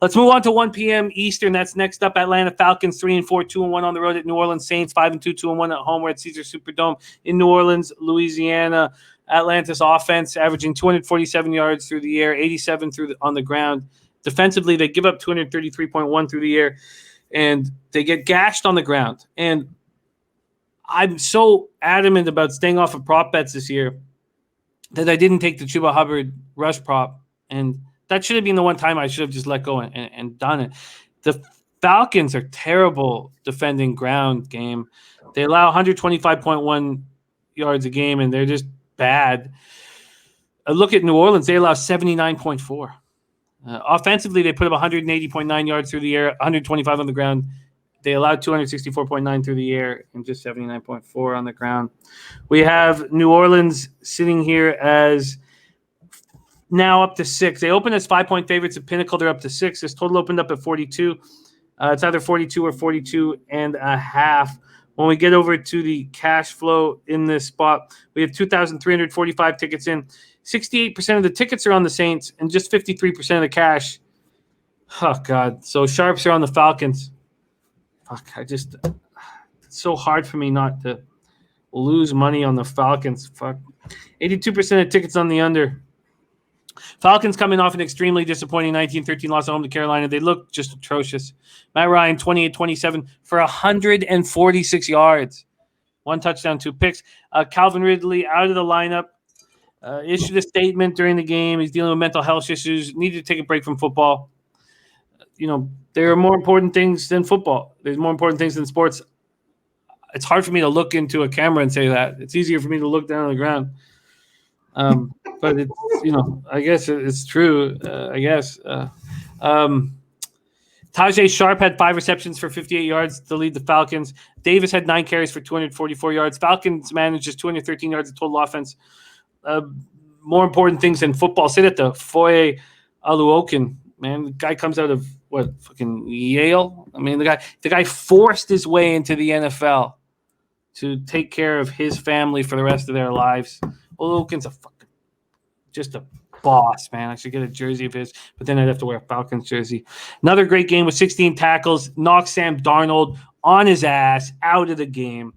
Let's move on to 1 p.m. Eastern. That's next up. Atlanta Falcons 3-4, 2-1 on the road at New Orleans Saints, 5-2, 2-1 at home. We're at Caesars Superdome in New Orleans, Louisiana. Atlanta's offense averaging 247 yards through the air, 87 on the ground. Defensively, they give up 233.1 through the air, and they get gashed on the ground. And I'm so adamant about staying off of prop bets this year that I didn't take the Chuba Hubbard rush prop, and that should have been the one time I should have just let go and done it. The Falcons are terrible defending ground game. They allow 125.1 yards a game, and they're just bad. Look at New Orleans. They allow 79.4. Offensively, they put up 180.9 yards through the air, 125 on the ground. They allowed 264.9 through the air and just 79.4 on the ground. We have New Orleans sitting here as now up to 6. They opened as 5-point favorites at Pinnacle. They're up to 6. This total opened up at 42. It's either 42 or 42.5. When we get over to the cash flow in this spot, we have 2,345 tickets in. 68% of the tickets are on the Saints and just 53% of the cash. Oh, God. So sharps are on the Falcons. Fuck, it's so hard for me not to lose money on the Falcons. Fuck. 82% of tickets on the under. Falcons coming off an extremely disappointing 19-13 loss at home to Carolina. They look just atrocious. Matt Ryan, 28-27 for 146 yards. 1 touchdown, 2 picks. Calvin Ridley out of the lineup. Issued a statement during the game. He's dealing with mental health issues. Needed to take a break from football. There are more important things than football. There's more important things than sports. It's hard for me to look into a camera and say that. It's easier for me to look down on the ground. But it's, I guess it's true. Tajay Sharp had 5 receptions for 58 yards to lead the Falcons. Davis had 9 carries for 244 yards. Falcons managed just 213 yards of total offense. More important things than football. Sit at the Foye Aluokin, man. The guy comes out of fucking Yale. I mean, the guy forced his way into the NFL to take care of his family for the rest of their lives. Aluokin's just a boss, man. I should get a jersey of his, but then I'd have to wear a Falcons jersey. Another great game with 16 tackles. Knocked Sam Darnold on his ass out of the game.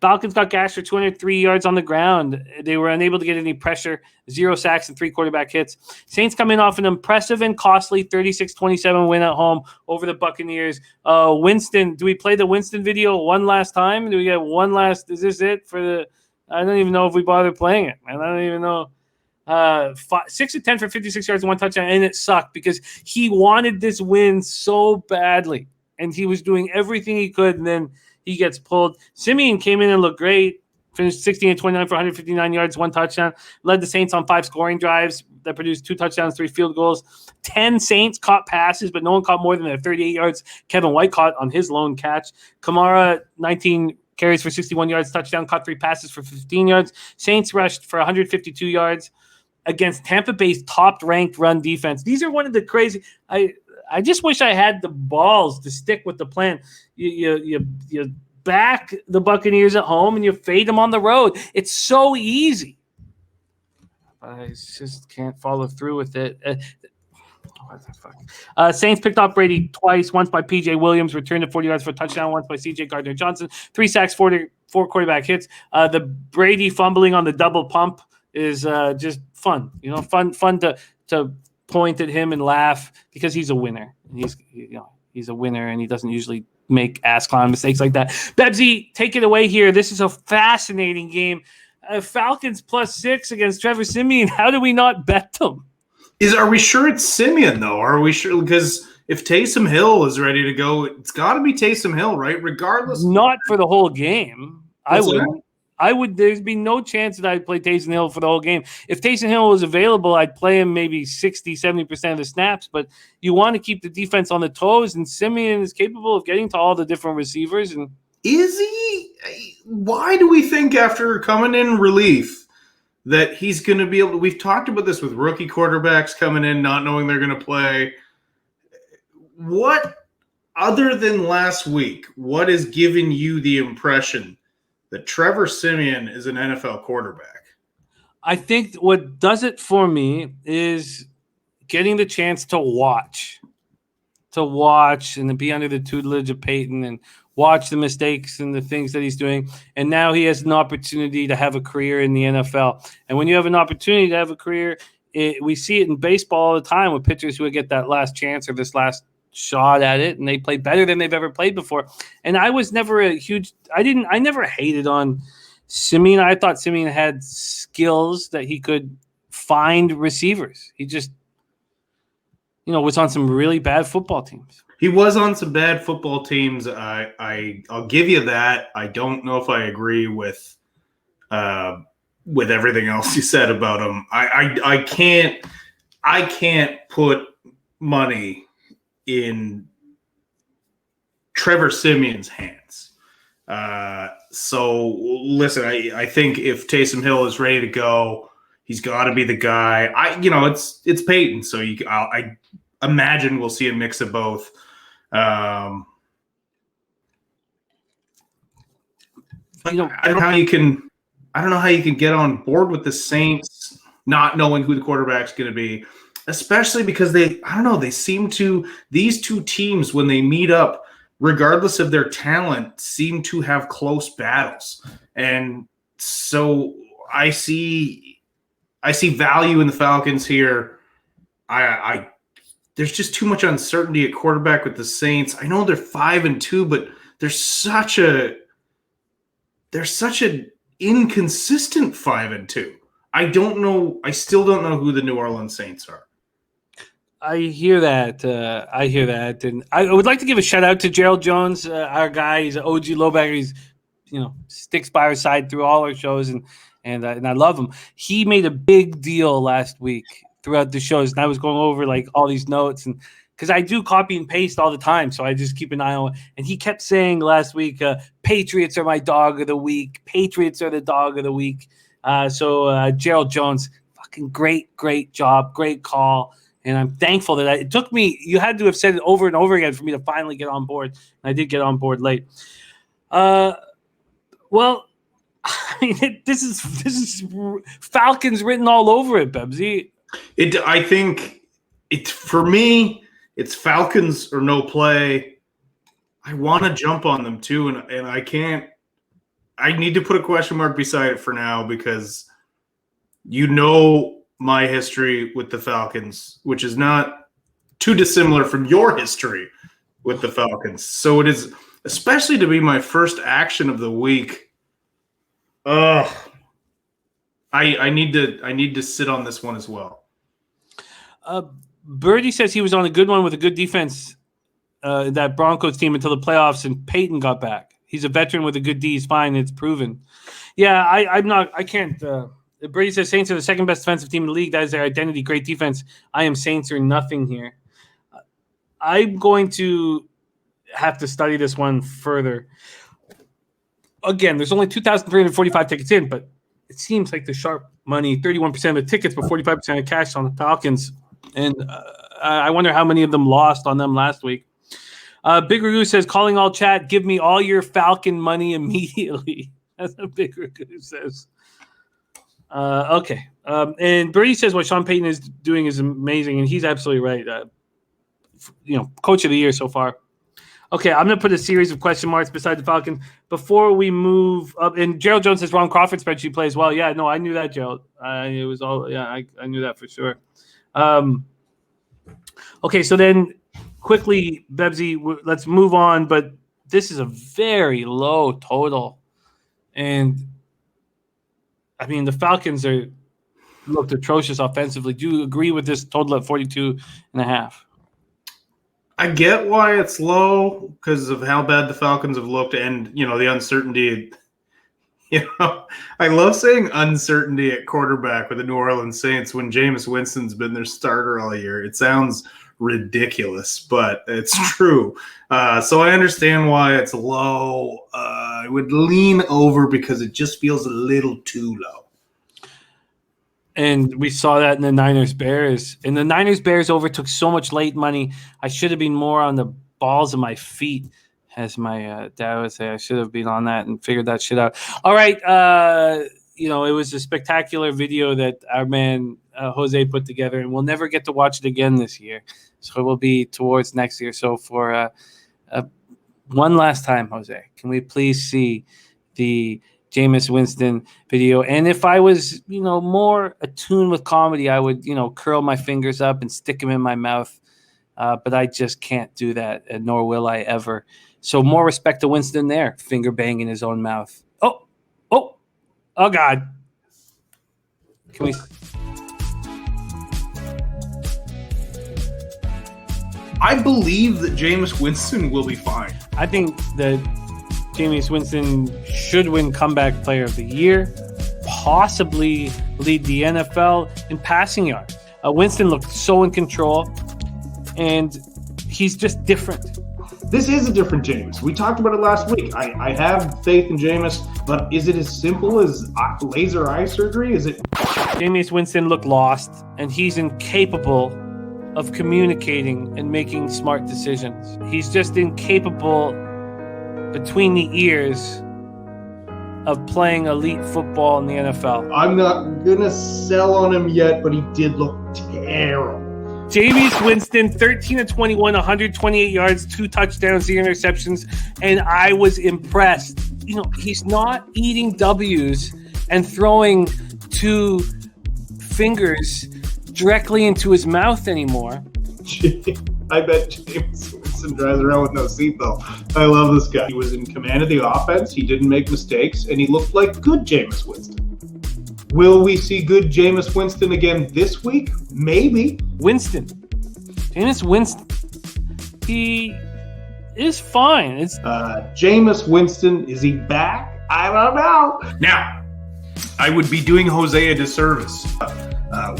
Falcons got gashed for 203 yards on the ground. They were unable to get any pressure, 0 sacks and 3 quarterback hits. Saints coming off an impressive and costly 36-27 win at home over the Buccaneers. Winston, do we play the Winston video one last time? Do we get one last? Is this it for the? I don't even know if we bother playing it, man. I don't even know. 6 of 10 for 56 yards and 1 touchdown, and it sucked because he wanted this win so badly, and he was doing everything he could, and then he gets pulled. Simeon came in and looked great. Finished 16-29 for 159 yards, 1 touchdown. Led the Saints on 5 scoring drives that produced 2 touchdowns, 3 field goals. 10 Saints caught passes, but no one caught more than their 38 yards. Kevin White caught on his lone catch. Kamara, 19 carries for 61 yards, touchdown, caught 3 passes for 15 yards. Saints rushed for 152 yards against Tampa Bay's top-ranked run defense. These are one of the crazy – I just wish I had the balls to stick with the plan. You back the Buccaneers at home and you fade them on the road. It's so easy. I just can't follow through with it. What the fuck? Saints picked off Brady twice, once by P.J. Williams, returned to 40 yards for a touchdown, once by C.J. Gardner-Johnson. 3 sacks, 4 quarterback hits. The Brady fumbling on the double pump is just fun. Fun to point at him and laugh because he's a winner. And he's a winner, and he doesn't usually make ass clown mistakes like that. Bebsie, take it away here. This is a fascinating game. Falcons +6 against Trevor Siemian. How do we not bet them? Are we sure it's Siemian, though? Are we sure? Because if Taysom Hill is ready to go, it's got to be Taysom Hill, right? Regardless. Not for the whole game. There'd be no chance that I'd play Taysom Hill for the whole game. If Taysom Hill was available, I'd play him maybe 60, 70% of the snaps, but you want to keep the defense on the toes, and Siemian is capable of getting to all the different receivers. And is he? Why do we think after coming in relief that he's going to be able to – we've talked about this with rookie quarterbacks coming in, not knowing they're going to play. What, other than last week, what is giving you the impression that Trevor Siemian is an NFL quarterback? I think what does it for me is getting the chance to watch to watch and to be under the tutelage of Peyton and watch the mistakes and the things that he's doing. And now he has an opportunity to have a career in the NFL. And when you have an opportunity to have a career, we see it in baseball all the time with pitchers who get that last chance or this last shot at it, and they play better than they've ever played before. And I was never I never hated on Simeon. I thought Simeon had skills that he could find receivers. He just, was on some really bad football teams. He was on some bad football teams. I'll give you that. I don't know if I agree with everything else you said about him. I can't put money in Trevor Simeon's hands. So listen, I think if Taysom Hill is ready to go, he's got to be the guy. It's Peyton, so I imagine we'll see a mix of both. I don't know how you can get on board with the Saints not knowing who the quarterback's going to be, especially because these two teams, when they meet up, regardless of their talent, seem to have close battles. And so I see value in the Falcons here. There's just too much uncertainty at quarterback with the Saints. I know they're 5-2, but there's such an inconsistent 5-2. I still don't know who the New Orleans Saints are. I hear that. And I would like to give a shout out to Gerald Jones, our guy. He's an OG lowbacker. He's, sticks by our side through all our shows, and I love him. He made a big deal last week throughout the shows, and I was going over like all these notes, and because I do copy and paste all the time, so I just keep an eye on. And he kept saying last week, "Patriots are my dog of the week. Patriots are the dog of the week." So Gerald Jones, fucking great job, great call. And I'm thankful that it took me. You had to have said it over and over again for me to finally get on board. And I did get on board late. Well, I mean, this is Falcons written all over it, Bebsie. I think for me, it's Falcons or no play. I want to jump on them too, and I can't. I need to put a question mark beside it for now because my history with the Falcons, which is not too dissimilar from your history with the Falcons. So it is, especially to be my first action of the week. I need to sit on this one as well. Birdie says he was on a good one with a good defense, that Broncos team until the playoffs, and Peyton got back. He's a veteran with a good D. He's fine. It's proven. Yeah, I can't. Brady says Saints are the second best defensive team in the league. That is their identity. Great defense. I am Saints or nothing here. I'm going to have to study this one further. Again, there's only 2,345 tickets in, but it seems like the sharp money, 31% of the tickets, but 45% of cash on the Falcons. And I wonder how many of them lost on them last week. Big Ragoo says, calling all chat, give me all your Falcon money immediately. That's what Big Ragoo says. Okay. And Birdie says what Sean Payton is doing is amazing, and he's absolutely right. Coach of the year so far. Okay, I'm going to put a series of question marks beside the Falcons before we move up. And Gerald Jones says Ron Crawford spreadsheet plays well. Yeah, no, I knew that, Gerald. It was all. Yeah, I knew that for sure. Okay, so then quickly, Bebsie, let's move on. But this is a very low total, and I mean, the Falcons looked atrocious offensively. Do you agree with this total at 42.5? I get why it's low because of how bad the Falcons have looked and, the uncertainty. I love saying uncertainty at quarterback with the New Orleans Saints when Jameis Winston's been their starter all year. It sounds ridiculous, but it's true. So I understand why it's low. I would lean over because it just feels a little too low. And we saw that in the Niners-Bears. And the Niners-Bears overtook so much late money. I should have been more on the balls of my feet, as my dad would say. I should have been on that and figured that shit out. All right. It was a spectacular video that our man Jose put together, and we'll never get to watch it again this year. So it will be towards next year. So for one last time, Jose, can we please see the Jameis Winston video? And if I was, more attuned with comedy, I would, curl my fingers up and stick them in my mouth. But I just can't do that, and nor will I ever. So more respect to Winston there, finger banging his own mouth. Oh, God. Can we? I believe that Jameis Winston will be fine. I think that Jameis Winston should win Comeback Player of the Year, possibly lead the NFL in passing yards. Winston looked so in control, and he's just different. This is a different Jameis. We talked about it last week. I have faith in Jameis, but is it as simple as laser eye surgery? Is it? Jameis Winston looked lost, and he's incapable of communicating and making smart decisions. He's just incapable between the ears of playing elite football in the NFL. I'm not going to sell on him yet, but he did look terrible. Jameis Winston, 13 of 21, 128 yards, 2 touchdowns, 0 interceptions, and I was impressed. He's not eating W's and throwing 2 fingers directly into his mouth anymore. I bet Jameis Winston drives around with no seatbelt. I love this guy. He was in command of the offense. He didn't make mistakes, and he looked like good Jameis Winston. Will we see good Jameis Winston again this week? Maybe. Jameis Winston. He is fine. It's Jameis Winston, is he back? I don't know. Now, I would be doing Jose a disservice.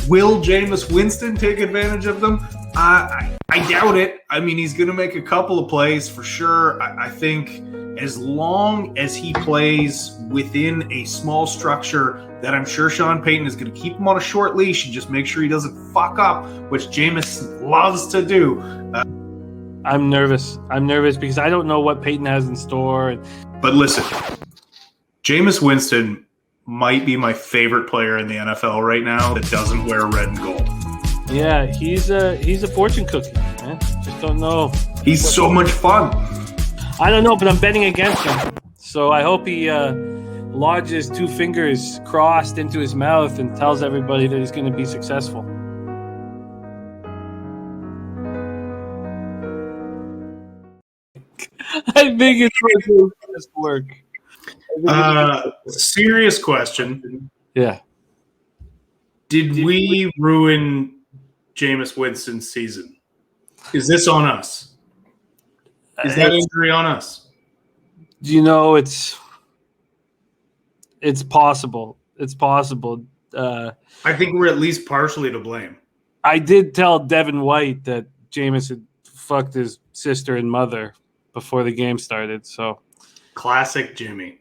Will Jameis Winston take advantage of them? I doubt it. I mean, he's going to make a couple of plays for sure. I think as long as he plays within a small structure that I'm sure Sean Payton is going to keep him on a short leash and just make sure he doesn't fuck up, which Jameis loves to do. I'm nervous. Because I don't know what Payton has in store. But listen, Jameis Winston might be my favorite player in the NFL right now that doesn't wear red and gold. Yeah, he's a fortune cookie, man. Just don't know. He's so much fun. I don't know, but I'm betting against him. So I hope he lodges 2 fingers crossed into his mouth and tells everybody that he's going to be successful. I think it's going to work. Serious question. Yeah. Did we ruin Jameis Winston's season? Is this on us? Is that injury on us? It's possible. It's possible. I think we're at least partially to blame. I did tell Devin White that Jameis had fucked his sister and mother before the game started. So classic Jimmy.